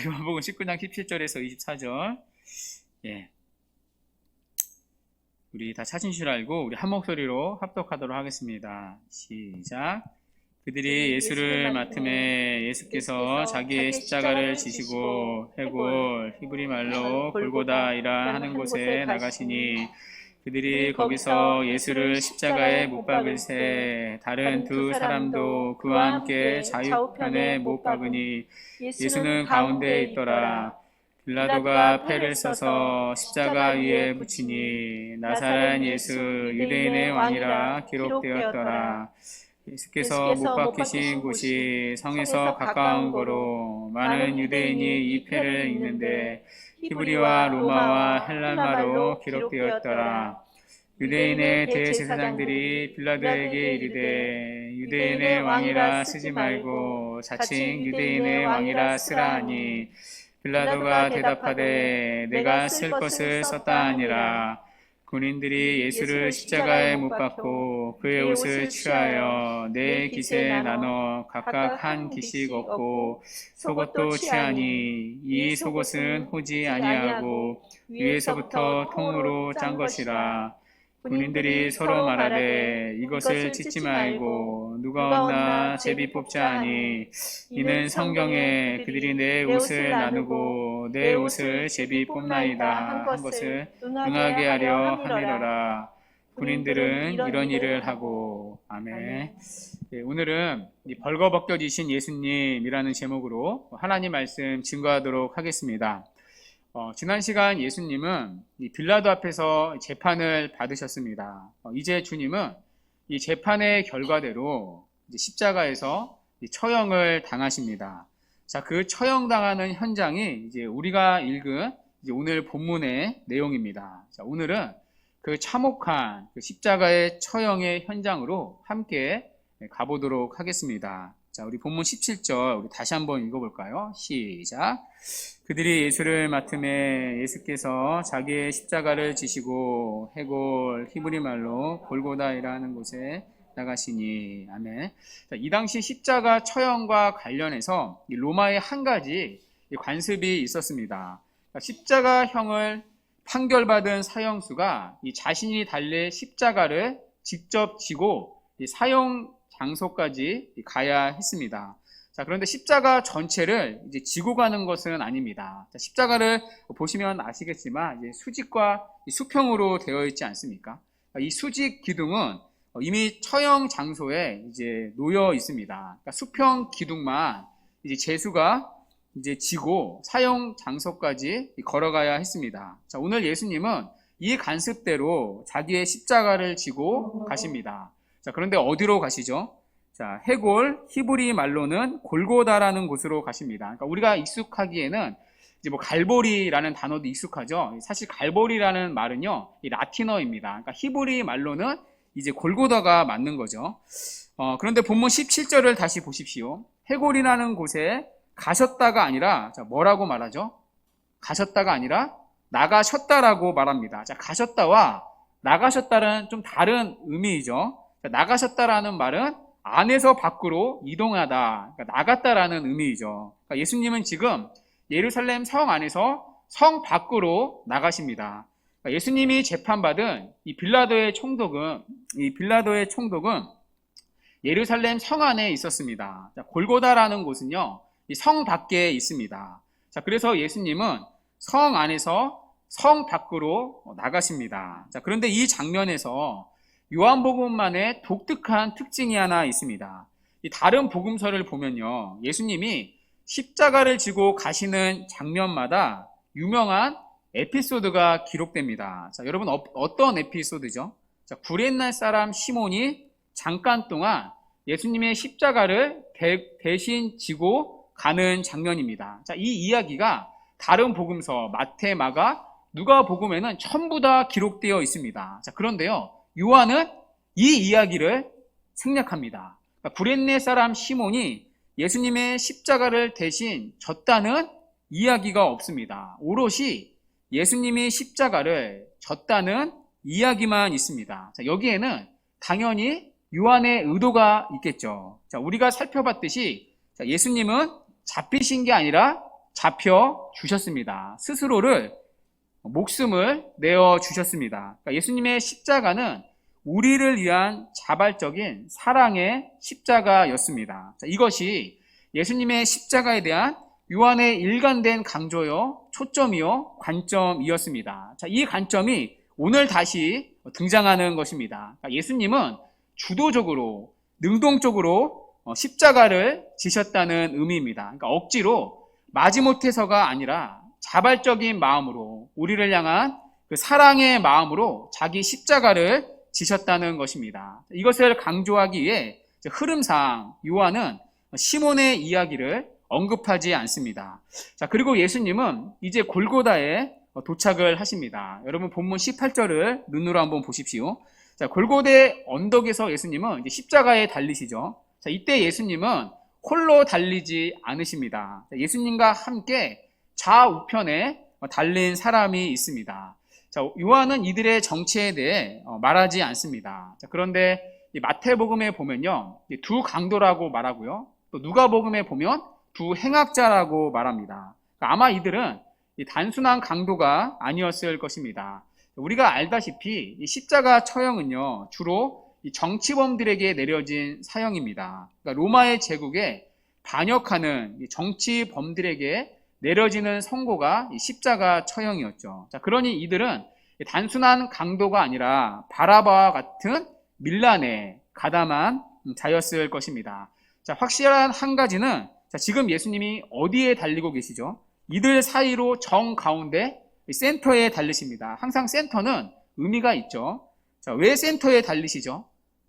요한복음 19장 17절에서 24절. 예. 우리 다 찾은 줄 알고 우리 한 목소리로 합독하도록 하겠습니다. 시작. 그들이 예수를 맡음에 예수께서 자기의 십자가를 지시고 해골 히브리 말로 골고다이라 하는 곳에 나가시니 그들이 거기서 예수를 십자가에 못 박을새 다른 두 사람도 그와 함께 좌우편에 못 박으니 예수는 가운데에 있더라. 빌라도가 패를 써서 십자가 위에 붙이니 나사렛 예수 유대인의 왕이라 기록되었더라. 예수께서 못 박히신 곳이 성에서 가까운 거로 많은 유대인이 이 패를 읽는데 히브리와 로마와 헬라말로 기록되었더라. 유대인의 대제사장들이 빌라도에게 이르되 유대인의 왕이라 쓰지 말고 자칭 유대인의 왕이라 쓰라 하니 빌라도가 대답하되 내가 쓸 것을 썼다 하니라. 군인들이 예수를 십자가에 못 박고 그의 옷을 취하여 네 깃에 나눠 각각 한 깃씩 얻고 속옷도 취하니 이 속옷은 호지 아니하고 위에서부터 통으로 짠 것이라. 군인들이 서로 말하되 이것을 찢지 말고 누가 얻나 제비 뽑자 하니 이는 성경에 그들이 내 옷을 나누고 내 옷을 제비 뽑나이다 한 것을 응하게 하려 함이로라. 군인들은 이런 일을 하고. 아멘. 네, 오늘은 벌거벗겨지신 예수님이라는 제목으로 하나님 말씀 증거하도록 하겠습니다. 지난 시간 예수님은 이 빌라도 앞에서 재판을 받으셨습니다. 이제 주님은 이 재판의 결과대로 이제 십자가에서 처형을 당하십니다. 자, 그 처형당하는 현장이 이제 우리가 읽은 이제 오늘 본문의 내용입니다. 자, 오늘은 그 참혹한 그 십자가의 처형의 현장으로 함께 가보도록 하겠습니다. 자, 우리 본문 17절 우리 다시 한번 읽어볼까요? 시작. 그들이 예수를 맡음에 예수께서 자기의 십자가를 지시고 해골 히브리 말로 골고다이라 하는 곳에 나가시니. 아멘. 자, 이 당시 십자가 처형과 관련해서 로마에 한 가지 관습이 있었습니다. 십자가형을 판결받은 사형수가 이 자신이 달릴 십자가를 직접 지고 이 사형 장소까지 가야 했습니다. 자, 그런데 십자가 전체를 이제 지고 가는 것은 아닙니다. 자, 십자가를 보시면 아시겠지만 이제 수직과 수평으로 되어 있지 않습니까? 이 수직 기둥은 이미 처형 장소에 이제 놓여 있습니다. 그러니까 수평 기둥만 이제 제수가 이제 지고 사형 장소까지 걸어가야 했습니다. 자, 오늘 예수님은 이 관습대로 자기의 십자가를 지고 가십니다. 자, 그런데 어디로 가시죠? 자, 해골 히브리 말로는 골고다라는 곳으로 가십니다. 그러니까 우리가 익숙하기에는 이제 뭐 갈보리라는 단어도 익숙하죠. 사실 갈보리라는 말은요, 이 라틴어입니다. 그러니까 히브리 말로는 이제 골고다가 맞는 거죠. 그런데 본문 17절을 다시 보십시오. 해골이라는 곳에 가셨다가 아니라, 자, 뭐라고 말하죠? 가셨다가 아니라 나가셨다라고 말합니다. 자, 가셨다와 나가셨다는 좀 다른 의미이죠. 자, 나가셨다라는 말은 안에서 밖으로 이동하다, 그러니까 나갔다라는 의미이죠. 그러니까 예수님은 지금 예루살렘 성 안에서 성 밖으로 나가십니다. 그러니까 예수님이 재판받은 이 빌라도의 총독은 예루살렘 성 안에 있었습니다. 자, 골고다라는 곳은요, 이 성 밖에 있습니다. 자, 그래서 예수님은 성 안에서 성 밖으로 나가십니다. 자, 그런데 이 장면에서 요한복음만의 독특한 특징이 하나 있습니다. 이 다른 복음서를 보면요, 예수님이 십자가를 지고 가시는 장면마다 유명한 에피소드가 기록됩니다. 자, 여러분 어떤 에피소드죠? 자, 구레날 사람 시몬이 잠깐 동안 예수님의 십자가를 대신 지고 가는 장면입니다. 자, 이 이야기가 다른 복음서 마태, 마가, 누가복음에는 전부 다 기록되어 있습니다. 자, 그런데요, 요한은 이 이야기를 생략합니다. 그러니까 구레네 사람 시몬이 예수님의 십자가를 대신 졌다는 이야기가 없습니다. 오롯이 예수님이 십자가를 졌다는 이야기만 있습니다. 자, 여기에는 당연히 요한의 의도가 있겠죠. 자, 우리가 살펴봤듯이 예수님은 잡히신 게 아니라 잡혀 주셨습니다. 스스로를 목숨을 내어 주셨습니다. 그러니까 예수님의 십자가는 우리를 위한 자발적인 사랑의 십자가였습니다. 자, 이것이 예수님의 십자가에 대한 요한의 일관된 강조요, 초점이요, 관점이었습니다. 자, 이 관점이 오늘 다시 등장하는 것입니다. 그러니까 예수님은 주도적으로, 능동적으로 십자가를 지셨다는 의미입니다. 그러니까 억지로 마지못해서가 아니라 자발적인 마음으로, 우리를 향한 그 사랑의 마음으로 자기 십자가를 지셨다는 것입니다. 이것을 강조하기 위해 흐름상 요한은 시몬의 이야기를 언급하지 않습니다. 자, 그리고 예수님은 이제 골고다에 도착을 하십니다. 여러분 본문 18절을 눈으로 한번 보십시오. 자, 골고대 언덕에서 예수님은 이제 십자가에 달리시죠. 자, 이때 예수님은 홀로 달리지 않으십니다. 자, 예수님과 함께 좌우편에 달린 사람이 있습니다. 자, 요한은 이들의 정체에 대해 말하지 않습니다. 자, 그런데 마태복음에 보면요, 두 강도라고 말하고요, 또 누가복음에 보면 두 행악자라고 말합니다. 그러니까 아마 이들은 단순한 강도가 아니었을 것입니다. 우리가 알다시피 이 십자가 처형은요, 주로 이 정치범들에게 내려진 사형입니다. 그러니까 로마의 제국에 반역하는 이 정치범들에게 내려지는 선고가 이 십자가 처형이었죠. 자, 그러니 이들은 단순한 강도가 아니라 바라바와 같은 밀란에 가담한 자였을 것입니다. 자, 확실한 한 가지는, 자, 지금 예수님이 어디에 달리고 계시죠? 이들 사이로 정 가운데 센터에 달리십니다. 항상 센터는 의미가 있죠. 자, 왜 센터에 달리시죠?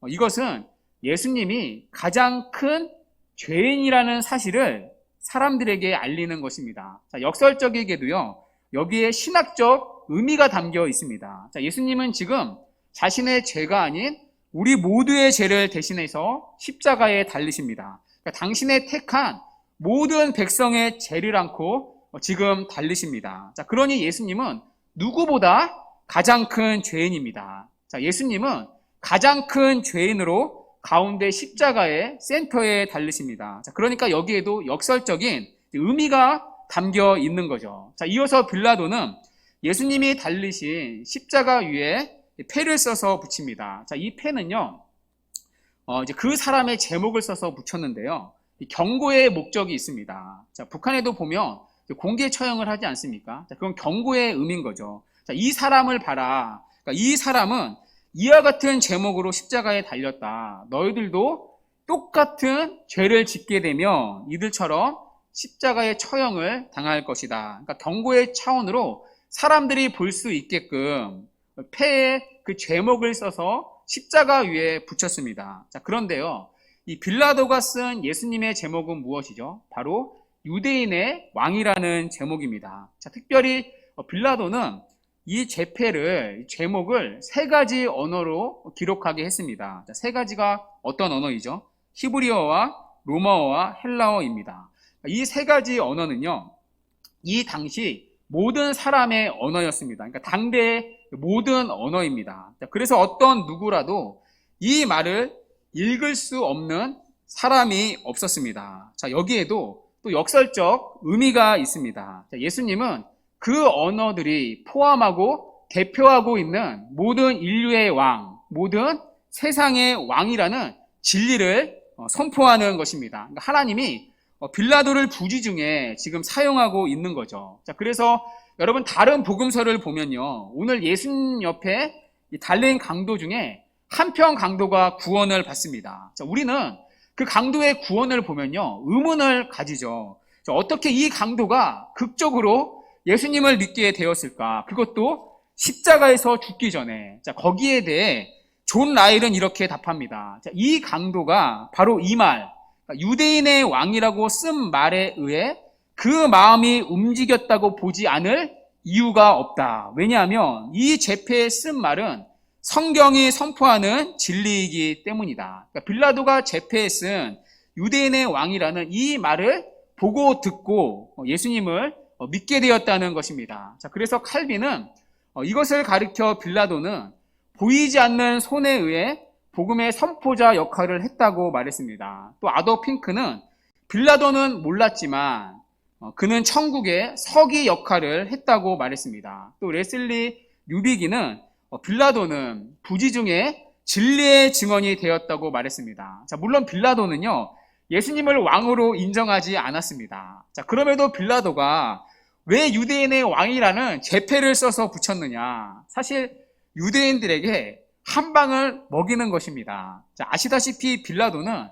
이것은 예수님이 가장 큰 죄인이라는 사실을 사람들에게 알리는 것입니다. 자, 역설적이게도요, 여기에 신학적 의미가 담겨 있습니다. 자, 예수님은 지금 자신의 죄가 아닌 우리 모두의 죄를 대신해서 십자가에 달리십니다. 그러니까 당신의 택한 모든 백성의 죄를 안고 지금 달리십니다. 자, 그러니 예수님은 누구보다 가장 큰 죄인입니다. 자, 예수님은 가장 큰 죄인으로 가운데 십자가의 센터에 달리십니다. 자, 그러니까 여기에도 역설적인 의미가 담겨 있는 거죠. 자, 이어서 빌라도는 예수님이 달리신 십자가 위에 패를 써서 붙입니다. 자, 이 패는요, 이제 그 사람의 제목을 써서 붙였는데요, 경고의 목적이 있습니다. 자, 북한에도 보면 공개 처형을 하지 않습니까? 자, 그건 경고의 의미인 거죠. 자, 이 사람을 봐라. 그러니까 이 사람은 이와 같은 제목으로 십자가에 달렸다. 너희들도 똑같은 죄를 짓게 되면 이들처럼 십자가의 처형을 당할 것이다. 그러니까 경고의 차원으로 사람들이 볼 수 있게끔 패에 그 제목을 써서 십자가 위에 붙였습니다. 자, 그런데요, 이 빌라도가 쓴 예수님의 제목은 무엇이죠? 바로 유대인의 왕이라는 제목입니다. 자, 특별히 빌라도는 이 제목을 세 가지 언어로 기록하게 했습니다. 자, 세 가지가 어떤 언어이죠? 히브리어와 로마어와 헬라어입니다. 이 세 가지 언어는요, 이 당시 모든 사람의 언어였습니다. 그러니까 당대의 모든 언어입니다. 자, 그래서 어떤 누구라도 이 말을 읽을 수 없는 사람이 없었습니다. 자, 여기에도 또 역설적 의미가 있습니다. 자, 예수님은 그 언어들이 포함하고 대표하고 있는 모든 인류의 왕, 모든 세상의 왕이라는 진리를 선포하는 것입니다. 그러니까 하나님이 빌라도를 부지 중에 지금 사용하고 있는 거죠. 자, 그래서 여러분 다른 복음서를 보면요, 오늘 예수님 옆에 달린 강도 중에 한편 강도가 구원을 받습니다. 자, 우리는 그 강도의 구원을 보면요, 의문을 가지죠. 자, 어떻게 이 강도가 극적으로 예수님을 믿게 되었을까? 그것도 십자가에서 죽기 전에. 자, 거기에 대해 존 라일은 이렇게 답합니다. 자, 이 강도가 바로 이 말, 유대인의 왕이라고 쓴 말에 의해 그 마음이 움직였다고 보지 않을 이유가 없다. 왜냐하면 이 제패에 쓴 말은 성경이 선포하는 진리이기 때문이다. 그러니까 빌라도가 제패에 쓴 유대인의 왕이라는 이 말을 보고 듣고 예수님을 믿게 되었다는 것입니다. 자, 그래서 칼빈은 이것을 가리켜 빌라도는 보이지 않는 손에 의해 복음의 선포자 역할을 했다고 말했습니다. 또 아더 핑크는 빌라도는 몰랐지만 그는 천국의 서기 역할을 했다고 말했습니다. 또 레슬리 뉴비기는 빌라도는 부지 중에 진리의 증언이 되었다고 말했습니다. 자, 물론 빌라도는요, 예수님을 왕으로 인정하지 않았습니다. 자, 그럼에도 빌라도가 왜 유대인의 왕이라는 제패를 써서 붙였느냐? 사실 유대인들에게 한 방을 먹이는 것입니다. 자, 아시다시피 빌라도는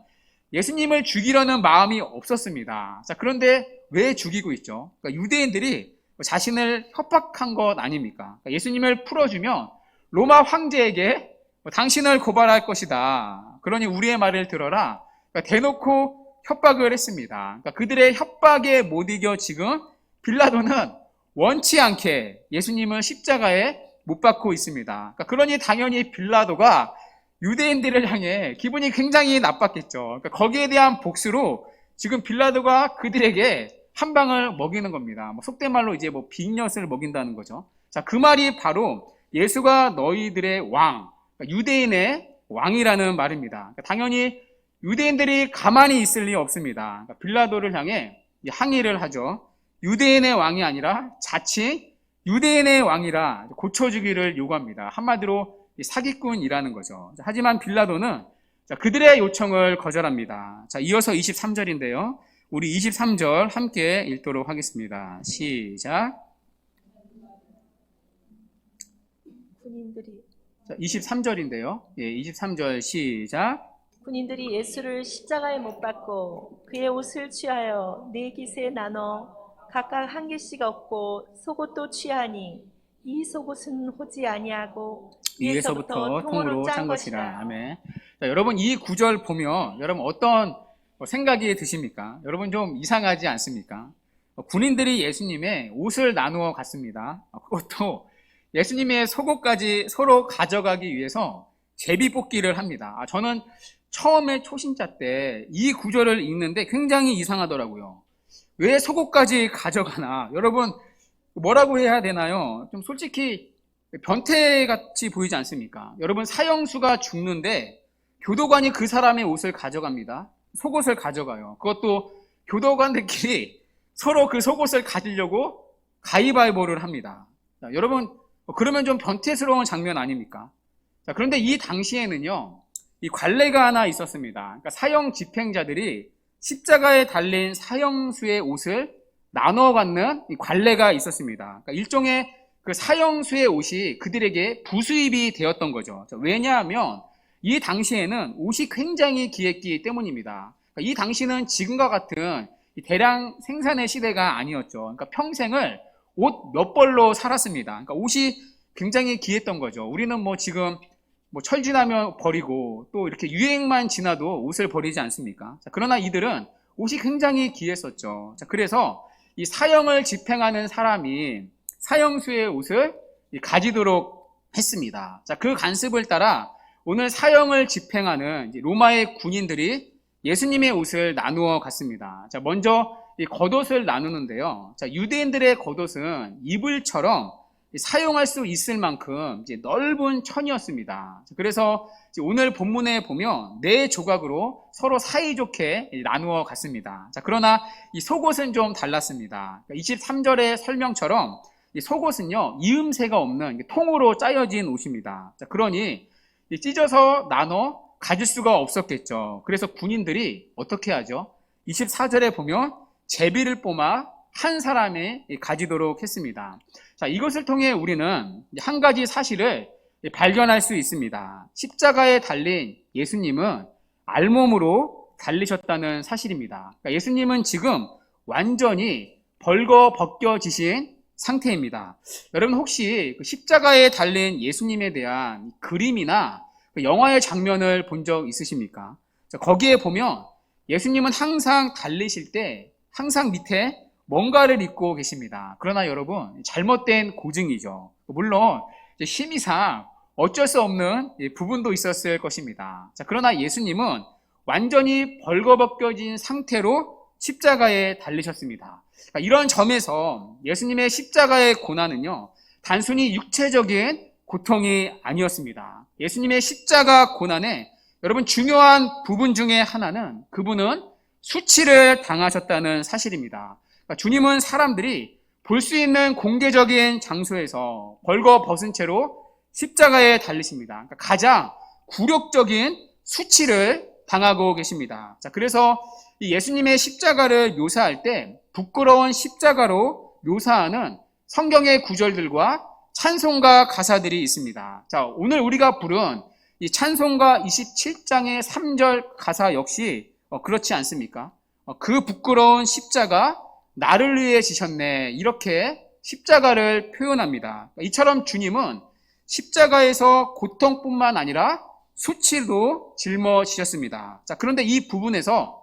예수님을 죽이려는 마음이 없었습니다. 자, 그런데 왜 죽이고 있죠? 그러니까 유대인들이 자신을 협박한 것 아닙니까? 그러니까 예수님을 풀어주면 로마 황제에게 당신을 고발할 것이다. 그러니 우리의 말을 들어라. 그러니까 대놓고 협박을 했습니다. 그러니까 그들의 협박에 못 이겨 지금 빌라도는 원치 않게 예수님을 십자가에 못 박고 있습니다. 그러니까 그러니 당연히 빌라도가 유대인들을 향해 기분이 굉장히 나빴겠죠. 그러니까 거기에 대한 복수로 지금 빌라도가 그들에게 한 방을 먹이는 겁니다. 속된 말로 이제 빅엿을 먹인다는 거죠. 자, 그 말이 바로 예수가 너희들의 왕, 그러니까 유대인의 왕이라는 말입니다. 그러니까 당연히 유대인들이 가만히 있을 리 없습니다. 그러니까 빌라도를 향해 항의를 하죠. 유대인의 왕이 아니라 자칭 유대인의 왕이라 고쳐주기를 요구합니다. 한마디로 사기꾼이라는 거죠. 하지만 빌라도는 그들의 요청을 거절합니다. 자, 이어서 23절인데요. 우리 23절 함께 읽도록 하겠습니다. 시작. 군인들이 23절인데요. 예, 23절 시작. 군인들이 예수를 십자가에 못 박고 그의 옷을 취하여 네 깃에 나눠 각각 한 개씩 얻고 속옷도 취하니 이 속옷은 호지 아니하고 위에서부터 통으로 짠 것이라. 아멘. 자, 여러분 이 구절 보면 여러분 어떤 생각이 드십니까? 여러분 좀 이상하지 않습니까? 군인들이 예수님의 옷을 나누어 갔습니다. 그것도 예수님의 속옷까지 서로 가져가기 위해서 제비뽑기를 합니다. 저는 처음에 초신자 때 이 구절을 읽는데 굉장히 이상하더라고요. 왜 속옷까지 가져가나? 여러분 뭐라고 해야 되나요? 좀 솔직히 변태같이 보이지 않습니까? 여러분 사형수가 죽는데 교도관이 그 사람의 옷을 가져갑니다. 속옷을 가져가요. 그것도 교도관들끼리 서로 그 속옷을 가지려고 가위바위보를 합니다. 자, 여러분 그러면 좀 변태스러운 장면 아닙니까? 자, 그런데 이 당시에는요, 이 관례가 하나 있었습니다. 그러니까 사형 집행자들이 십자가에 달린 사형수의 옷을 나눠 갖는 이 관례가 있었습니다. 그러니까 일종의 그 사형수의 옷이 그들에게 부수입이 되었던 거죠. 왜냐하면 이 당시에는 옷이 굉장히 귀했기 때문입니다. 그러니까 이 당시는 지금과 같은 대량 생산의 시대가 아니었죠. 그러니까 평생을 옷 몇 벌로 살았습니다. 그러니까 옷이 굉장히 귀했던 거죠. 우리는 지금 철 지나면 버리고 또 이렇게 유행만 지나도 옷을 버리지 않습니까? 자, 그러나 이들은 옷이 굉장히 귀했었죠. 자, 그래서 이 사형을 집행하는 사람이 사형수의 옷을 가지도록 했습니다. 자, 그 관습을 따라 오늘 사형을 집행하는 로마의 군인들이 예수님의 옷을 나누어 갔습니다. 자, 먼저 이 겉옷을 나누는데요. 자, 유대인들의 겉옷은 이불처럼 사용할 수 있을 만큼 이제 넓은 천이었습니다. 그래서 오늘 본문에 보면 4조각으로 서로 사이좋게 나누어 갔습니다. 자, 그러나 이 속옷은 좀 달랐습니다. 23절의 설명처럼 이 속옷은요, 이음새가 없는 통으로 짜여진 옷입니다. 자, 그러니 찢어서 나눠 가질 수가 없었겠죠. 그래서 군인들이 어떻게 하죠? 24절에 보면 제비를 뽑아 한 사람이 가지도록 했습니다. 자, 이것을 통해 우리는 한 가지 사실을 발견할 수 있습니다. 십자가에 달린 예수님은 알몸으로 달리셨다는 사실입니다. 그러니까 예수님은 지금 완전히 벌거벗겨지신 상태입니다. 여러분 혹시 십자가에 달린 예수님에 대한 그림이나 영화의 장면을 본 적 있으십니까? 거기에 보면 예수님은 항상 달리실 때 항상 밑에 뭔가를 입고 계십니다. 그러나 여러분 잘못된 고증이죠. 물론 심의상 어쩔 수 없는 부분도 있었을 것입니다. 자, 그러나 예수님은 완전히 벌거벗겨진 상태로 십자가에 달리셨습니다. 그러니까 이런 점에서 예수님의 십자가의 고난은요, 단순히 육체적인 고통이 아니었습니다. 예수님의 십자가 고난의 여러분 중요한 부분 중에 하나는 그분은 수치를 당하셨다는 사실입니다. 그러니까 주님은 사람들이 볼 수 있는 공개적인 장소에서 벌거벗은 채로 십자가에 달리십니다. 그러니까 가장 굴욕적인 수치를 당하고 계십니다. 자, 그래서 이 예수님의 십자가를 묘사할 때 부끄러운 십자가로 묘사하는 성경의 구절들과 찬송가 가사들이 있습니다. 자, 오늘 우리가 부른 이 찬송가 27장의 3절 가사 역시 그렇지 않습니까? 그 부끄러운 십자가 나를 위해 지셨네, 이렇게 십자가를 표현합니다. 이처럼 주님은 십자가에서 고통뿐만 아니라 수치도 짊어지셨습니다. 자, 그런데 이 부분에서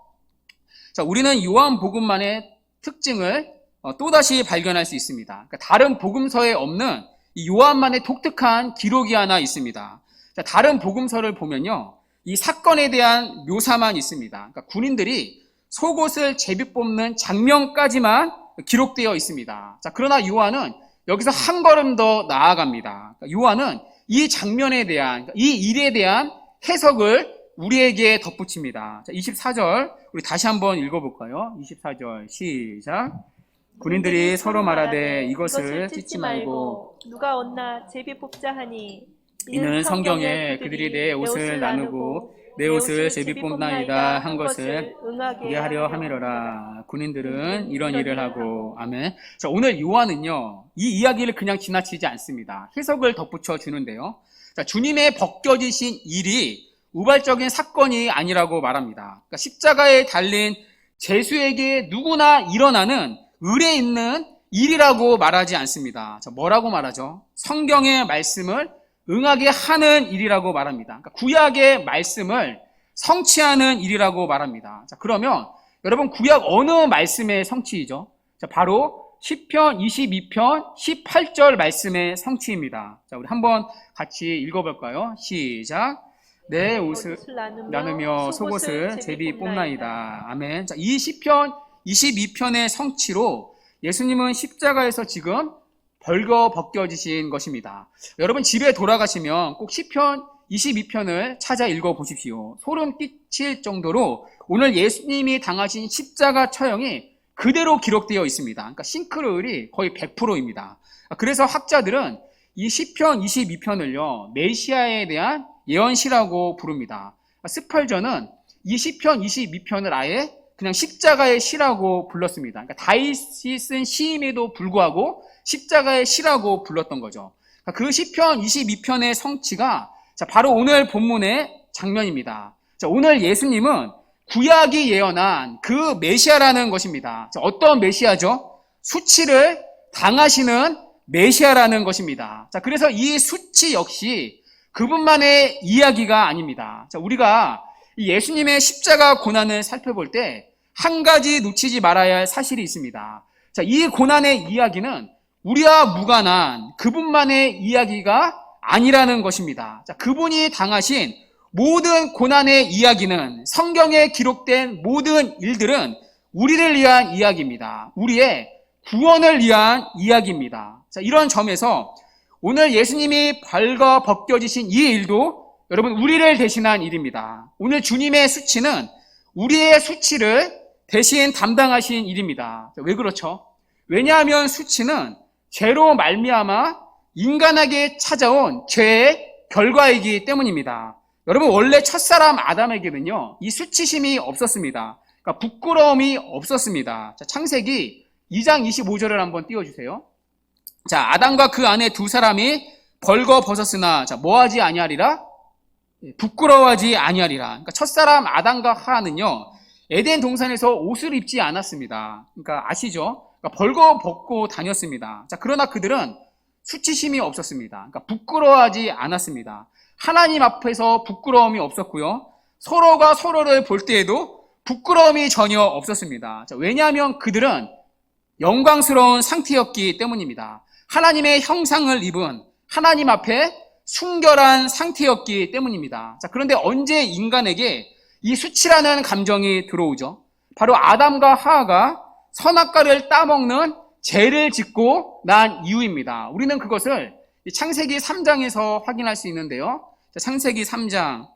우리는 요한복음만의 특징을 또다시 발견할 수 있습니다. 그러니까 다른 복음서에 없는 이 요한만의 독특한 기록이 하나 있습니다. 자, 다른 복음서를 보면요, 이 사건에 대한 묘사만 있습니다. 그러니까 군인들이 속옷을 제비 뽑는 장면까지만 기록되어 있습니다. 자, 그러나 요한은 여기서 한 걸음 더 나아갑니다. 그러니까 요한은 이 장면에 대한, 이 일에 대한 해석을 우리에게 덧붙입니다. 자, 24절 우리 다시 한번 읽어볼까요? 24절 시작. 군인들이 서로 말하되 이것을 찢지 말고 누가 얻나 제비 뽑자 하니 이는 성경에 그들이 내 옷을 나누고 내 옷을 제비 뽑나이다 한 것을 보게 하려 함이로라. 군인들은 이런 일을 하고. 아멘. 자, 오늘 요한은요, 이 이야기를 그냥 지나치지 않습니다. 해석을 덧붙여 주는데요. 자, 주님의 벗겨지신 일이 우발적인 사건이 아니라고 말합니다. 그러니까 십자가에 달린 제수에게 누구나 일어나는 의례 있는 일이라고 말하지 않습니다. 자, 뭐라고 말하죠? 성경의 말씀을 응하게 하는 일이라고 말합니다. 그러니까 구약의 말씀을 성취하는 일이라고 말합니다. 자, 그러면 여러분, 구약 어느 말씀의 성취이죠? 자, 바로 시편 22편 18절 말씀의 성취입니다. 자, 우리 한번 같이 읽어볼까요? 시작. 내 옷을 나누며 속옷을 제비 뽑나이다. 아멘. 자, 이 시편 22편의 성취로 예수님은 십자가에서 지금 벌거벗겨지신 것입니다. 여러분, 집에 돌아가시면 꼭 시편 22편을 찾아 읽어보십시오. 소름 끼칠 정도로 오늘 예수님이 당하신 십자가 처형이 그대로 기록되어 있습니다. 그러니까 싱크로율이 거의 100%입니다. 그래서 학자들은 이 시편 22편을요, 메시아에 대한 예언시라고 부릅니다. 스펄전은 이 시편 22편을 아예 그냥 십자가의 시라고 불렀습니다. 그러니까 다윗이 쓴 시임에도 불구하고 십자가의 시라고 불렀던 거죠. 그 시편 22편의 성취가 바로 오늘 본문의 장면입니다. 오늘 예수님은 구약이 예언한 그 메시아라는 것입니다. 어떤 메시아죠? 수치를 당하시는 메시아라는 것입니다. 그래서 이 수치 역시 그분만의 이야기가 아닙니다. 우리가 이 예수님의 십자가 고난을 살펴볼 때 한 가지 놓치지 말아야 할 사실이 있습니다. 이 고난의 이야기는 우리와 무관한 그분만의 이야기가 아니라는 것입니다. 그분이 당하신 모든 고난의 이야기는, 성경에 기록된 모든 일들은 우리를 위한 이야기입니다. 우리의 구원을 위한 이야기입니다. 이런 점에서 오늘 예수님이 벌거벗겨지신 이 일도 여러분, 우리를 대신한 일입니다. 오늘 주님의 수치는 우리의 수치를 대신 담당하신 일입니다. 왜 그렇죠? 왜냐하면 수치는 죄로 말미암아 인간에게 찾아온 죄의 결과이기 때문입니다. 여러분, 원래 첫사람 아담에게는요, 이 수치심이 없었습니다. 그러니까 부끄러움이 없었습니다. 창세기 2장 25절을 한번 띄워주세요. 자, 아담과 그 아내 두 사람이 벌거벗었으나 뭐하지 아니하리라? 부끄러워하지 아니하리라. 그러니까 첫사람 아담과 하와는요, 에덴 동산에서 옷을 입지 않았습니다. 그러니까 아시죠? 그러니까 벌거벗고 다녔습니다. 그러나 그들은 수치심이 없었습니다. 그러니까 부끄러워하지 않았습니다. 하나님 앞에서 부끄러움이 없었고요, 서로가 서로를 볼 때에도 부끄러움이 전혀 없었습니다. 왜냐하면 그들은 영광스러운 상태였기 때문입니다. 하나님의 형상을 입은 하나님 앞에 순결한 상태였기 때문입니다. 그런데 언제 인간에게 이 수치라는 감정이 들어오죠? 바로 아담과 하와가 선악과를 따먹는 죄를 짓고 난 이유입니다. 우리는 그것을 창세기 3장에서 확인할 수 있는데요. 창세기 3장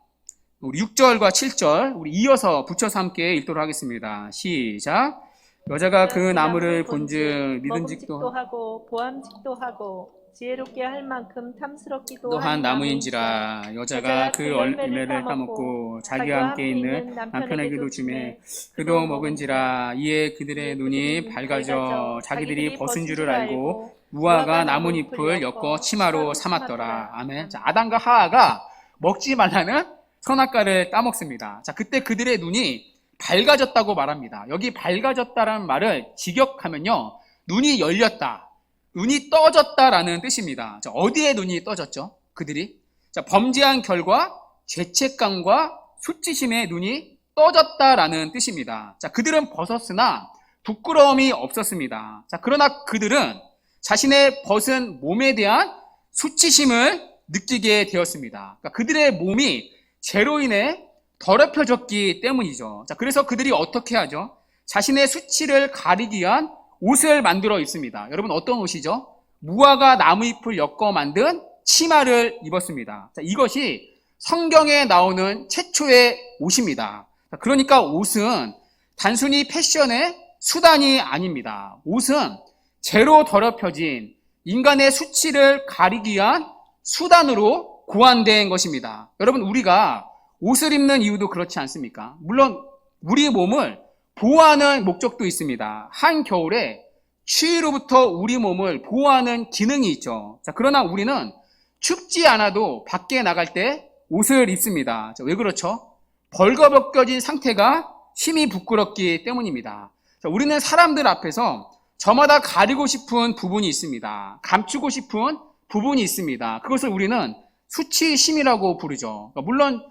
우리 6절과 7절 우리 이어서 붙여서 함께 읽도록 하겠습니다. 시작. 여자가 그 나무를 본즉 먹음직도 믿음직도 하고 보암직도 하고 지혜롭게 할 만큼 탐스럽기도 한 나무인지라. 여자가 그 열매를 따먹고 자기와 함께 있는 남편에게도 주매 그도 먹은지라. 이에 그들의 눈이 밝아져 자기들이 벗은 줄을 알고 무화과 나뭇잎을 엮어 치마로 삼았더라. 아멘. 자, 아담과 하하가 먹지 말라는 선악과를 따먹습니다. 자, 그때 그들의 눈이 밝아졌다고 말합니다. 여기 밝아졌다라는 말을 직역하면요, 눈이 열렸다, 눈이 떠졌다라는 뜻입니다. 자, 어디에 눈이 떠졌죠? 그들이? 자, 범죄한 결과 죄책감과 수치심에 눈이 떠졌다라는 뜻입니다. 자, 그들은 벗었으나 부끄러움이 없었습니다. 자, 그러나 그들은 자신의 벗은 몸에 대한 수치심을 느끼게 되었습니다. 그러니까 그들의 몸이 죄로 인해 더럽혀졌기 때문이죠. 자, 그래서 그들이 어떻게 하죠? 자신의 수치를 가리기 위한 옷을 만들어 입습니다. 여러분, 어떤 옷이죠? 무화과 나무잎을 엮어 만든 치마를 입었습니다. 자, 이것이 성경에 나오는 최초의 옷입니다. 자, 그러니까 옷은 단순히 패션의 수단이 아닙니다. 옷은 죄로 더럽혀진 인간의 수치를 가리기 위한 수단으로 고안된 것입니다. 여러분, 우리가 옷을 입는 이유도 그렇지 않습니까? 물론 우리 몸을 보호하는 목적도 있습니다. 한겨울에 추위로부터 우리 몸을 보호하는 기능이 있죠. 자, 그러나 우리는 춥지 않아도 밖에 나갈 때 옷을 입습니다. 자, 왜 그렇죠? 벌거벗겨진 상태가 심히 부끄럽기 때문입니다. 자, 우리는 사람들 앞에서 저마다 가리고 싶은 부분이 있습니다. 감추고 싶은 부분이 있습니다. 그것을 우리는 수치심이라고 부르죠. 물론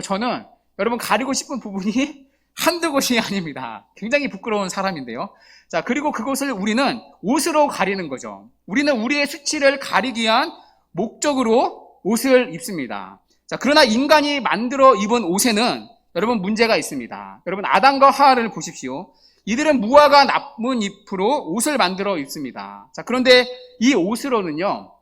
저는 여러분 가리고 싶은 부분이 한두 곳이 아닙니다. 굉장히 부끄러운 사람인데요. 자, 그리고 그것을 우리는 옷으로 가리는 거죠. 우리는 우리의 수치를 가리기 위한 목적으로 옷을 입습니다. 자, 그러나 인간이 만들어 입은 옷에는 여러분 문제가 있습니다. 여러분, 아담과 하하를 보십시오. 이들은 무화과 나뭇잎으로 옷을 만들어 입습니다. 자, 그런데 이 옷으로는요,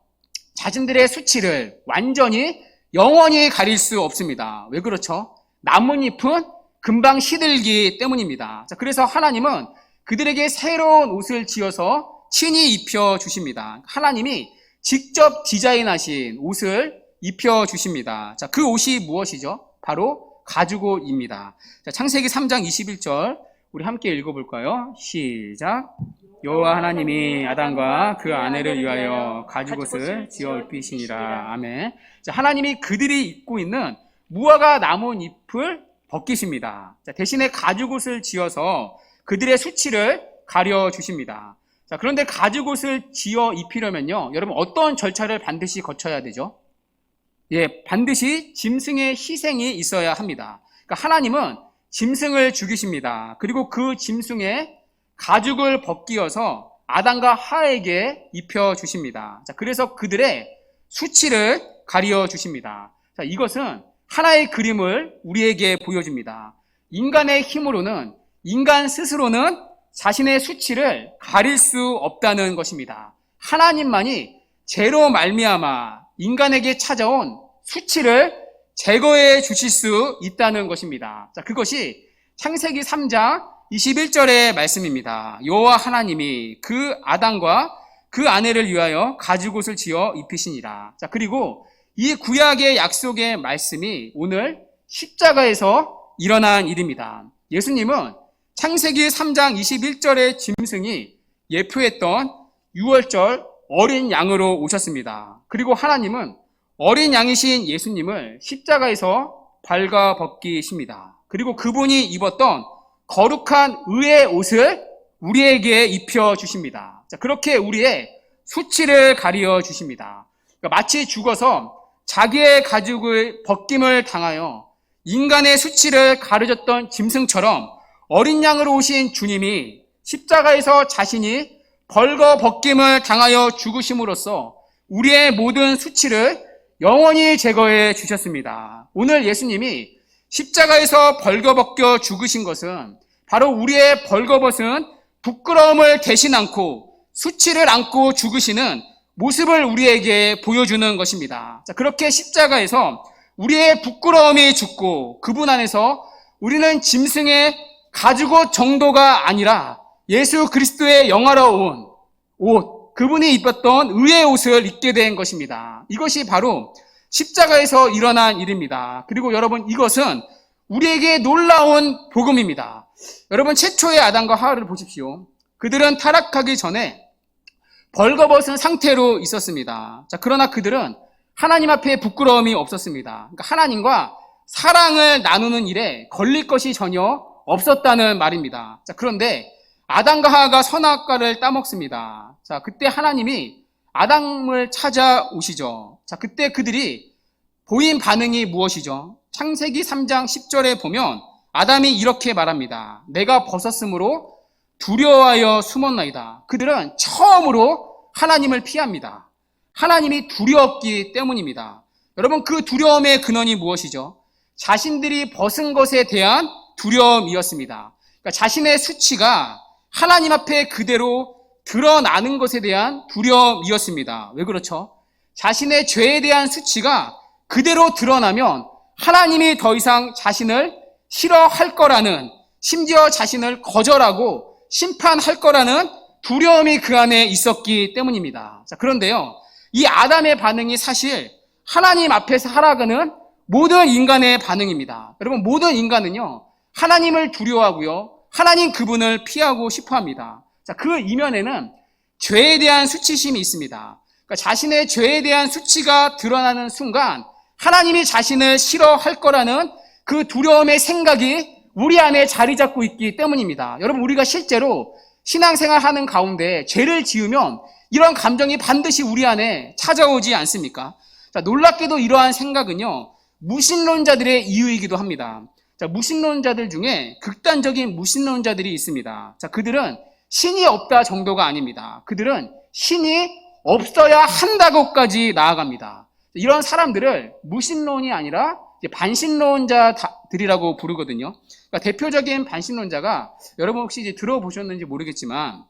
자신들의 수치를 완전히 영원히 가릴 수 없습니다. 왜 그렇죠? 나뭇잎은 금방 시들기 때문입니다. 자, 그래서 하나님은 그들에게 새로운 옷을 지어서 친히 입혀 주십니다. 하나님이 직접 디자인하신 옷을 입혀 주십니다. 자, 그 옷이 무엇이죠? 바로 가죽옷입니다. 자, 창세기 3장 21절 우리 함께 읽어볼까요? 시작. 여호와 하나님이 아담과 그 아내를 위하여 가죽옷을 지어 입히시니라. 아멘. 자, 하나님이 그들이 입고 있는 무화과 나뭇잎을 벗기십니다. 자, 대신에 가죽옷을 지어서 그들의 수치를 가려 주십니다. 자, 그런데 가죽옷을 지어 입히려면요, 여러분 어떤 절차를 반드시 거쳐야 되죠? 예, 반드시 짐승의 희생이 있어야 합니다. 그러니까 하나님은 짐승을 죽이십니다. 그리고 그 짐승의 가죽을 벗기어서 아담과 하에게 입혀 주십니다. 자, 그래서 그들의 수치를 가려 주십니다. 자, 이것은 하나의 그림을 우리에게 보여줍니다. 인간의 힘으로는, 인간 스스로는 자신의 수치를 가릴 수 없다는 것입니다. 하나님만이 죄로 말미암아 인간에게 찾아온 수치를 제거해 주실 수 있다는 것입니다. 자, 그것이 창세기 3장 21절의 말씀입니다. 여호와 하나님이 그 아담과 그 아내를 위하여 가죽옷을 지어 입히시니라. 자, 그리고 이 구약의 약속의 말씀이 오늘 십자가에서 일어난 일입니다. 예수님은 창세기 3장 21절의 짐승이 예표했던 6월절 어린 양으로 오셨습니다. 그리고 하나님은 어린 양이신 예수님을 십자가에서 발가벗기십니다. 그리고 그분이 입었던 거룩한 의의 옷을 우리에게 입혀주십니다. 자, 그렇게 우리의 수치를 가려 주십니다. 그러니까 마치 죽어서 자기의 가죽을 벗김을 당하여 인간의 수치를 가려줬던 짐승처럼 어린 양으로 오신 주님이 십자가에서 자신이 벌거벗김을 당하여 죽으심으로써 우리의 모든 수치를 영원히 제거해 주셨습니다. 오늘 예수님이 십자가에서 벌거벗겨 죽으신 것은 바로 우리의 벌거벗은 부끄러움을 대신 안고 수치를 안고 죽으시는 모습을 우리에게 보여주는 것입니다. 자, 그렇게 십자가에서 우리의 부끄러움이 죽고 그분 안에서 우리는 짐승의 가죽옷 정도가 아니라 예수 그리스도의 영화로운 옷, 그분이 입었던 의의 옷을 입게 된 것입니다. 이것이 바로 십자가에서 일어난 일입니다. 그리고 여러분, 이것은 우리에게 놀라운 복음입니다. 여러분, 최초의 아담과 하와를 보십시오. 그들은 타락하기 전에 벌거벗은 상태로 있었습니다. 자, 그러나 그들은 하나님 앞에 부끄러움이 없었습니다. 그러니까 하나님과 사랑을 나누는 일에 걸릴 것이 전혀 없었다는 말입니다. 자, 그런데 아담과 하와가 선악과를 따먹습니다. 자, 그때 하나님이 아담을 찾아오시죠. 자, 그때 그들이 보인 반응이 무엇이죠? 창세기 3장 10절에 보면 아담이 이렇게 말합니다. 내가 벗었으므로 두려워하여 숨었나이다. 그들은 처음으로 하나님을 피합니다. 하나님이 두려웠기 때문입니다. 여러분, 그 두려움의 근원이 무엇이죠? 자신들이 벗은 것에 대한 두려움이었습니다. 그러니까 자신의 수치가 하나님 앞에 그대로 드러나는 것에 대한 두려움이었습니다. 왜 그렇죠? 자신의 죄에 대한 수치가 그대로 드러나면 하나님이 더 이상 자신을 싫어할 거라는, 심지어 자신을 거절하고 심판할 거라는 두려움이 그 안에 있었기 때문입니다. 자, 그런데요, 이 아담의 반응이 사실 하나님 앞에서 살아가는 모든 인간의 반응입니다. 여러분, 모든 인간은요, 하나님을 두려워하고요, 하나님 그분을 피하고 싶어 합니다. 자, 그 이면에는 죄에 대한 수치심이 있습니다. 그러니까 자신의 죄에 대한 수치가 드러나는 순간 하나님이 자신을 싫어할 거라는 그 두려움의 생각이 우리 안에 자리 잡고 있기 때문입니다. 여러분, 우리가 실제로 신앙생활 하는 가운데 죄를 지으면 이런 감정이 반드시 우리 안에 찾아오지 않습니까? 자, 놀랍게도 이러한 생각은요, 무신론자들의 이유이기도 합니다. 자, 무신론자들 중에 극단적인 무신론자들이 있습니다. 자, 그들은 신이 없다 정도가 아닙니다. 그들은 신이 없어야 한다고까지 나아갑니다. 이런 사람들을 무신론이 아니라 반신론자들이라고 부르거든요. 그러니까 대표적인 반신론자가 여러분 혹시 이제 들어보셨는지 모르겠지만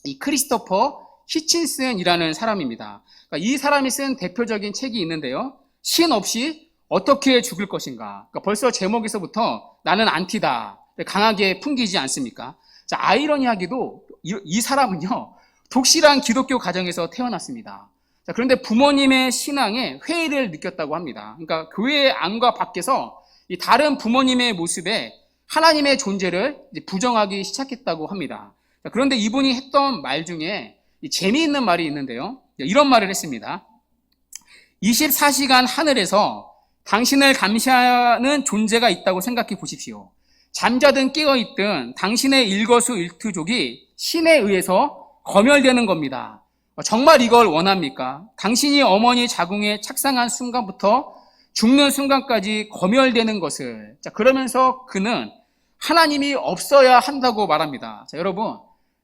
이 크리스토퍼 히친슨이라는 사람입니다. 그러니까 이 사람이 쓴 대표적인 책이 있는데요. 신 없이 어떻게 죽을 것인가. 그러니까 벌써 제목에서부터 나는 안티다. 강하게 풍기지 않습니까? 자, 아이러니하게도 이 사람은요, 독실한 기독교 가정에서 태어났습니다. 자, 그런데 부모님의 신앙에 회의를 느꼈다고 합니다. 그러니까 교회 안과 밖에서 이 다른 부모님의 모습에 하나님의 존재를 부정하기 시작했다고 합니다. 자, 그런데 이분이 했던 말 중에 재미있는 말이 있는데요. 이런 말을 했습니다. 24시간 하늘에서 당신을 감시하는 존재가 있다고 생각해 보십시오. 잠자든 깨어있든 당신의 일거수일투족이 신에 의해서 검열되는 겁니다. 정말 이걸 원합니까? 당신이 어머니 자궁에 착상한 순간부터 죽는 순간까지 검열되는 것을. 자, 그러면서 그는 하나님이 없어야 한다고 말합니다. 자, 여러분,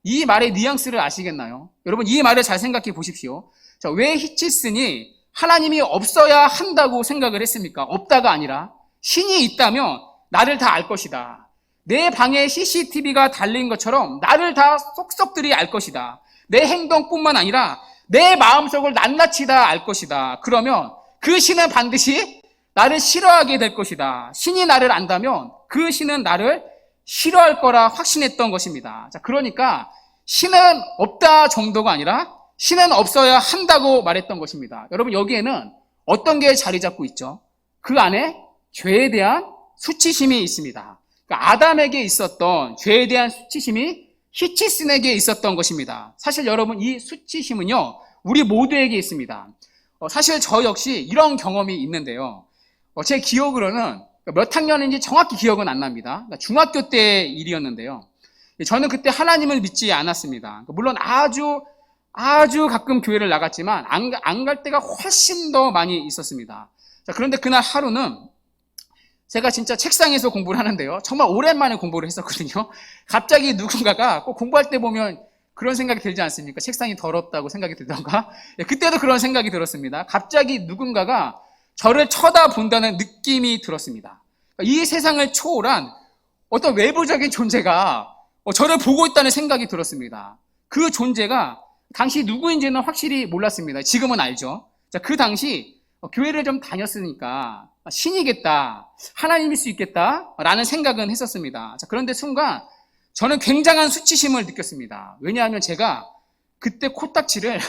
이 말의 뉘앙스를 아시겠나요? 여러분, 이 말을 잘 생각해 보십시오. 자, 왜 히치슨이 하나님이 없어야 한다고 생각을 했습니까? 없다가 아니라 신이 있다면 나를 다 알 것이다. 내 방에 CCTV가 달린 것처럼 나를 다 속속들이 알 것이다. 내 행동뿐만 아니라 내 마음속을 낱낱이 다 알 것이다. 그러면 그 신은 반드시 나를 싫어하게 될 것이다. 신이 나를 안다면 그 신은 나를 싫어할 거라 확신했던 것입니다. 자, 그러니까 신은 없다 정도가 아니라 신은 없어야 한다고 말했던 것입니다. 여러분, 여기에는 어떤 게 자리 잡고 있죠? 그 안에 죄에 대한 수치심이 있습니다. 그러니까 아담에게 있었던 죄에 대한 수치심이 히치슨에게 있었던 것입니다. 사실 여러분, 이 수치심은요, 우리 모두에게 있습니다. 사실 저 역시 이런 경험이 있는데요. 제 기억으로는 몇 학년인지 정확히 기억은 안 납니다. 그러니까 중학교 때 일이었는데요. 저는 그때 하나님을 믿지 않았습니다. 물론 아주 가끔 교회를 나갔지만 안 갈 때가 훨씬 더 많이 있었습니다. 자, 그런데 그날 하루는 제가 진짜 책상에서 공부를 하는데요. 정말 오랜만에 공부를 했었거든요. 갑자기 누군가가 꼭 공부할 때 보면 그런 생각이 들지 않습니까? 책상이 더럽다고 생각이 들던가. 그때도 그런 생각이 들었습니다. 갑자기 누군가가 저를 쳐다본다는 느낌이 들었습니다. 이 세상을 초월한 어떤 외부적인 존재가 저를 보고 있다는 생각이 들었습니다. 그 존재가 당시 누구인지는 확실히 몰랐습니다. 지금은 알죠. 자, 그 당시 교회를 좀 다녔으니까 신이겠다, 하나님일 수 있겠다 라는 생각은 했었습니다. 자, 그런데 순간 저는 굉장한 수치심을 느꼈습니다. 왜냐하면 제가 그때 코딱지를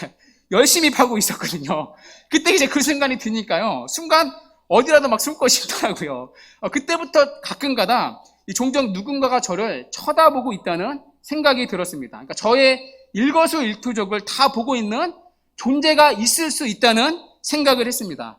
열심히 파고 있었거든요. 그때 이제 그 순간이 드니까요. 순간 어디라도 막 숨고 싶더라고요. 그때부터 가끔가다 종종 누군가가 저를 쳐다보고 있다는 생각이 들었습니다. 그러니까 저의 일거수일투족을 다 보고 있는 존재가 있을 수 있다는 생각을 했습니다.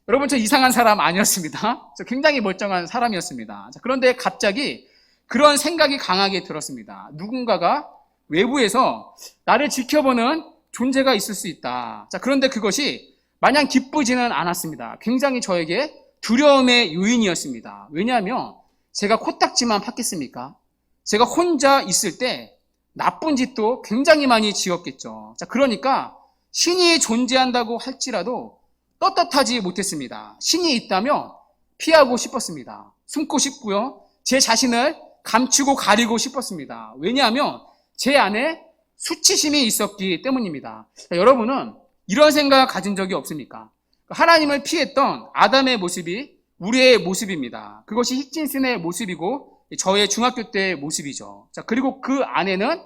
여러분, 저 이상한 사람 아니었습니다. 저 굉장히 멀쩡한 사람이었습니다. 그런데 갑자기 그런 생각이 강하게 들었습니다. 누군가가 외부에서 나를 지켜보는 존재가 있을 수 있다. 그런데 그것이 마냥 기쁘지는 않았습니다. 굉장히 저에게 두려움의 요인이었습니다. 왜냐하면 제가 코딱지만 팠겠습니까? 제가 혼자 있을 때 나쁜 짓도 굉장히 많이 지었겠죠. 그러니까 신이 존재한다고 할지라도 떳떳하지 못했습니다. 신이 있다면 피하고 싶었습니다. 숨고 싶고요. 제 자신을 감추고 가리고 싶었습니다. 왜냐하면 제 안에 수치심이 있었기 때문입니다. 여러분은 이런 생각 가진 적이 없습니까? 하나님을 피했던 아담의 모습이 우리의 모습입니다. 그것이 히친슨의 모습이고 저의 중학교 때의 모습이죠. 그리고 그 안에는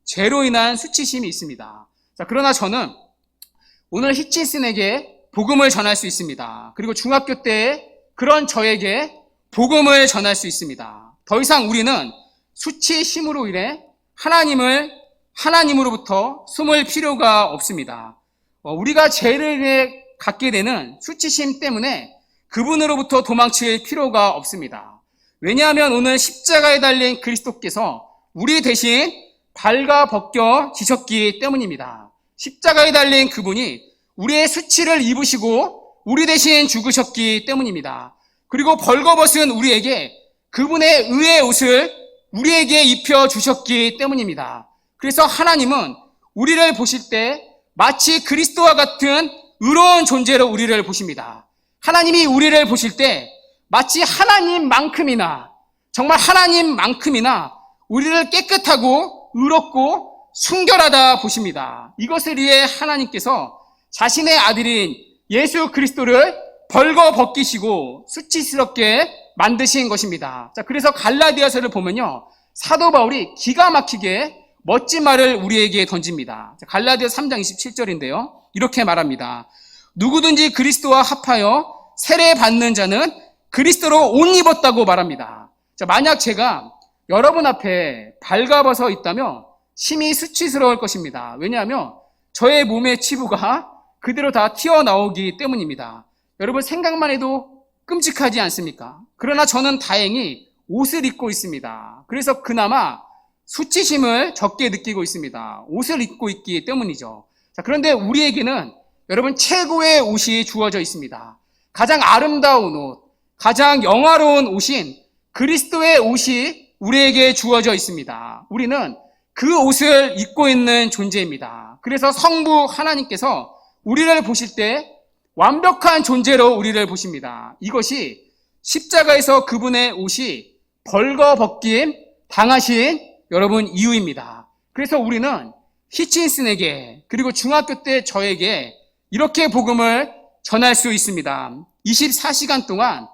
죄로 인한 수치심이 있습니다. 그러나 저는 오늘 히친슨에게 복음을 전할 수 있습니다. 그리고 중학교 때의 그런 저에게 복음을 전할 수 있습니다. 더 이상 우리는 수치심으로 인해 하나님으로부터 숨을 필요가 없습니다. 우리가 죄를 갖게 되는 수치심 때문에 그분으로부터 도망칠 필요가 없습니다. 왜냐하면 오늘 십자가에 달린 그리스도께서 우리 대신 발가 벗겨지셨기 때문입니다. 십자가에 달린 그분이 우리의 수치를 입으시고 우리 대신 죽으셨기 때문입니다. 그리고 벌거벗은 우리에게 그분의 의의 옷을 우리에게 입혀주셨기 때문입니다. 그래서 하나님은 우리를 보실 때 마치 그리스도와 같은 의로운 존재로 우리를 보십니다. 하나님이 우리를 보실 때 마치 하나님만큼이나, 정말 하나님만큼이나 우리를 깨끗하고 의롭고 순결하다 보십니다. 이것을 위해 하나님께서 자신의 아들인 예수 그리스도를 벌거벗기시고 수치스럽게 만드신 것입니다. 그래서 갈라디아서를 보면요, 사도 바울이 기가 막히게 멋진 말을 우리에게 던집니다. 갈라디아서 3장 27절인데요. 이렇게 말합니다. 누구든지 그리스도와 합하여 세례 받는 자는 그리스도로 옷 입었다고 말합니다. 만약 제가 여러분 앞에 발가벗어 있다면 심히 수치스러울 것입니다. 왜냐하면 저의 몸의 치부가 그대로 다 튀어나오기 때문입니다. 여러분, 생각만 해도 끔찍하지 않습니까? 그러나 저는 다행히 옷을 입고 있습니다. 그래서 그나마 수치심을 적게 느끼고 있습니다. 옷을 입고 있기 때문이죠. 그런데 우리에게는 여러분 최고의 옷이 주어져 있습니다. 가장 아름다운 옷, 가장 영화로운 옷인 그리스도의 옷이 우리에게 주어져 있습니다. 우리는 그 옷을 입고 있는 존재입니다. 그래서 성부 하나님께서 우리를 보실 때 완벽한 존재로 우리를 보십니다. 이것이 십자가에서 그분의 옷이 벌거벗김 당하신 여러분 이유입니다. 그래서 우리는 히친슨에게 그리고 중학교 때 저에게 이렇게 복음을 전할 수 있습니다. 24시간 동안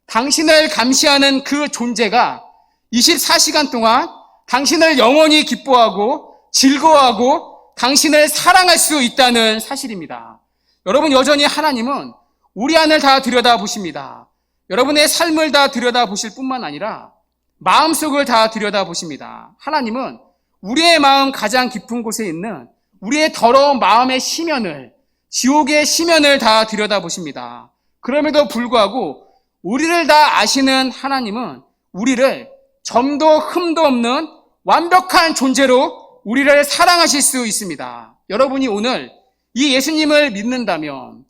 당신을 감시하는 그 존재가 24시간 동안 당신을 영원히 기뻐하고 즐거워하고 당신을 사랑할 수 있다는 사실입니다. 여러분, 여전히 하나님은 우리 안을 다 들여다보십니다. 여러분의 삶을 다 들여다보실 뿐만 아니라 마음속을 다 들여다보십니다. 하나님은 우리의 마음 가장 깊은 곳에 있는 우리의 더러운 마음의 심연을, 지옥의 심연을 다 들여다보십니다. 그럼에도 불구하고 우리를 다 아시는 하나님은 우리를 점도 흠도 없는 완벽한 존재로 우리를 사랑하실 수 있습니다. 여러분이 오늘 이 예수님을 믿는다면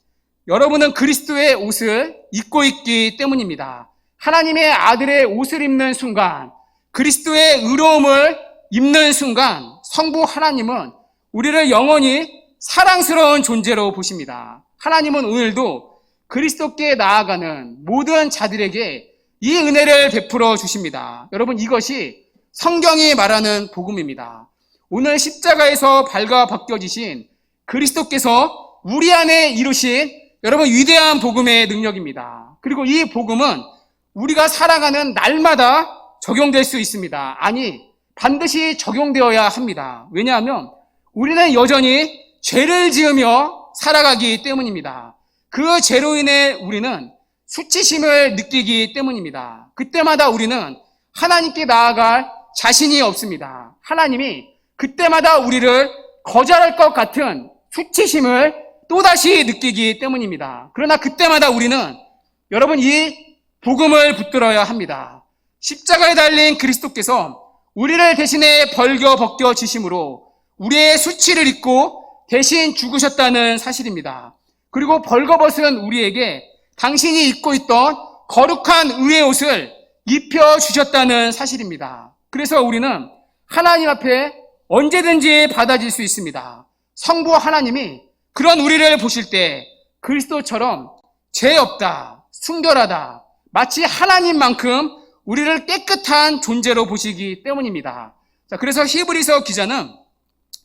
여러분은 그리스도의 옷을 입고 있기 때문입니다. 하나님의 아들의 옷을 입는 순간, 그리스도의 의로움을 입는 순간 성부 하나님은 우리를 영원히 사랑스러운 존재로 보십니다. 하나님은 오늘도 그리스도께 나아가는 모든 자들에게 이 은혜를 베풀어 주십니다. 여러분, 이것이 성경이 말하는 복음입니다. 오늘 십자가에서 발가 벗겨지신 그리스도께서 우리 안에 이루신 여러분 위대한 복음의 능력입니다. 그리고 이 복음은 우리가 살아가는 날마다 적용될 수 있습니다. 아니, 반드시 적용되어야 합니다. 왜냐하면 우리는 여전히 죄를 지으며 살아가기 때문입니다. 그 죄로 인해 우리는 수치심을 느끼기 때문입니다. 그때마다 우리는 하나님께 나아갈 자신이 없습니다. 하나님이 그때마다 우리를 거절할 것 같은 수치심을 또다시 느끼기 때문입니다. 그러나 그때마다 우리는 여러분 이 복음을 붙들어야 합니다. 십자가에 달린 그리스도께서 우리를 대신에 벌겨 벗겨 지심으로 우리의 수치를 입고 대신 죽으셨다는 사실입니다. 그리고 벌거벗은 우리에게 당신이 입고 있던 거룩한 의의 옷을 입혀주셨다는 사실입니다. 그래서 우리는 하나님 앞에 언제든지 받아질 수 있습니다. 성부 하나님이 그런 우리를 보실 때 그리스도처럼 죄 없다, 순결하다, 마치 하나님만큼 우리를 깨끗한 존재로 보시기 때문입니다. 자, 그래서 히브리서 기자는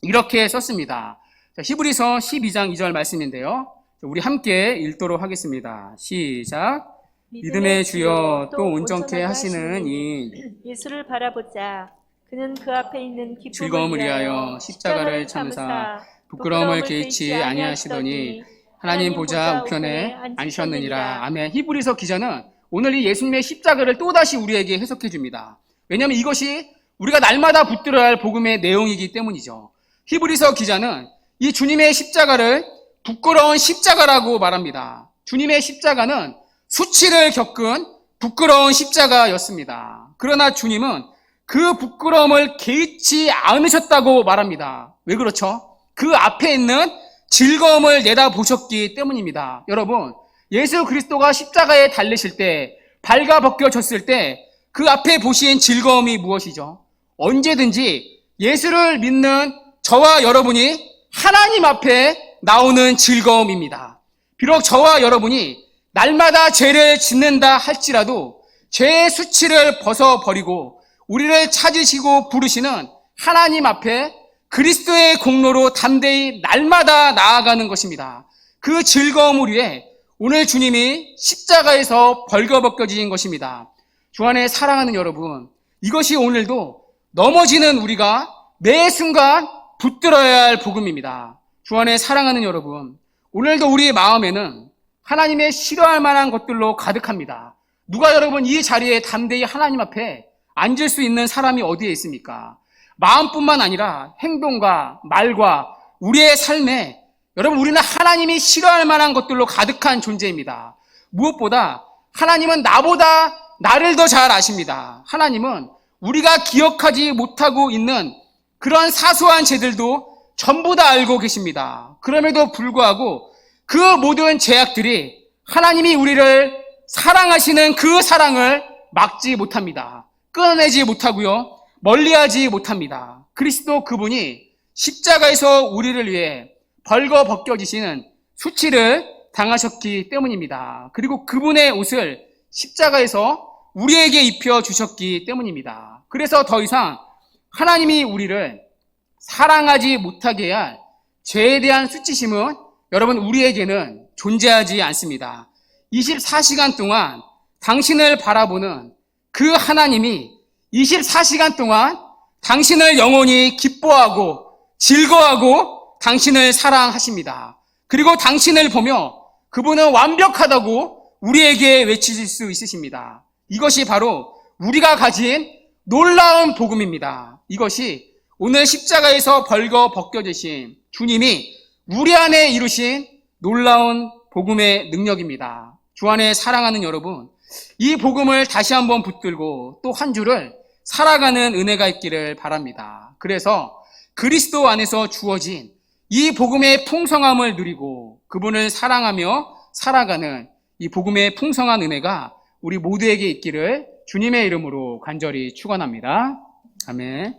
이렇게 썼습니다. 자, 히브리서 12장 2절 말씀인데요. 우리 함께 읽도록 하겠습니다. 시작. 믿음의 주여 또 온전케 하시는 이 예수를 바라보자. 그는 그 앞에 있는 즐거움을 위하여 십자가를 참으사 부끄러움을 개의치 아니하시더니 하나님 보좌 우편에 앉으셨느니라. 아멘. 히브리서 기자는 오늘 이 예수님의 십자가를 또다시 우리에게 해석해 줍니다. 왜냐하면 이것이 우리가 날마다 붙들어야 할 복음의 내용이기 때문이죠. 히브리서 기자는 이 주님의 십자가를 부끄러운 십자가라고 말합니다. 주님의 십자가는 수치를 겪은 부끄러운 십자가였습니다. 그러나 주님은 그 부끄러움을 개의치 않으셨다고 말합니다. 왜 그렇죠? 그 앞에 있는 즐거움을 내다보셨기 때문입니다. 여러분, 예수 그리스도가 십자가에 달리실 때, 발가 벗겨졌을 때 그 앞에 보신 즐거움이 무엇이죠? 언제든지 예수를 믿는 저와 여러분이 하나님 앞에 나오는 즐거움입니다. 비록 저와 여러분이 날마다 죄를 짓는다 할지라도 죄의 수치를 벗어버리고 우리를 찾으시고 부르시는 하나님 앞에 그리스도의 공로로 담대히 날마다 나아가는 것입니다. 그 즐거움을 위해 오늘 주님이 십자가에서 벌거벗겨진 것입니다. 주 안에 사랑하는 여러분, 이것이 오늘도 넘어지는 우리가 매 순간 붙들어야 할 복음입니다. 주 안에 사랑하는 여러분, 오늘도 우리의 마음에는 하나님의 싫어할 만한 것들로 가득합니다. 누가 여러분 이 자리에 담대히 하나님 앞에 앉을 수 있는 사람이 어디에 있습니까? 마음뿐만 아니라 행동과 말과 우리의 삶에 여러분 우리는 하나님이 싫어할 만한 것들로 가득한 존재입니다. 무엇보다 하나님은 나보다 나를 더 잘 아십니다. 하나님은 우리가 기억하지 못하고 있는 그런 사소한 죄들도 전부 다 알고 계십니다. 그럼에도 불구하고 그 모든 죄악들이 하나님이 우리를 사랑하시는 그 사랑을 막지 못합니다. 끊어내지 못하고요. 멀리하지 못합니다. 그리스도 그분이 십자가에서 우리를 위해 벌거벗겨지시는 수치를 당하셨기 때문입니다. 그리고 그분의 옷을 십자가에서 우리에게 입혀주셨기 때문입니다. 그래서 더 이상 하나님이 우리를 사랑하지 못하게 할 죄에 대한 수치심은 여러분 우리에게는 존재하지 않습니다. 24시간 동안 당신을 바라보는 그 하나님이 24시간 동안 당신을 영원히 기뻐하고 즐거워하고 당신을 사랑하십니다. 그리고 당신을 보며 그분은 완벽하다고 우리에게 외치실 수 있으십니다. 이것이 바로 우리가 가진 놀라운 복음입니다. 이것이 오늘 십자가에서 벌거 벗겨지신 주님이 우리 안에 이루신 놀라운 복음의 능력입니다. 주 안에 사랑하는 여러분, 이 복음을 다시 한번 붙들고 또 한 주를 살아가는 은혜가 있기를 바랍니다. 그래서 그리스도 안에서 주어진 이 복음의 풍성함을 누리고 그분을 사랑하며 살아가는 이 복음의 풍성한 은혜가 우리 모두에게 있기를 주님의 이름으로 간절히 축원합니다. 아멘.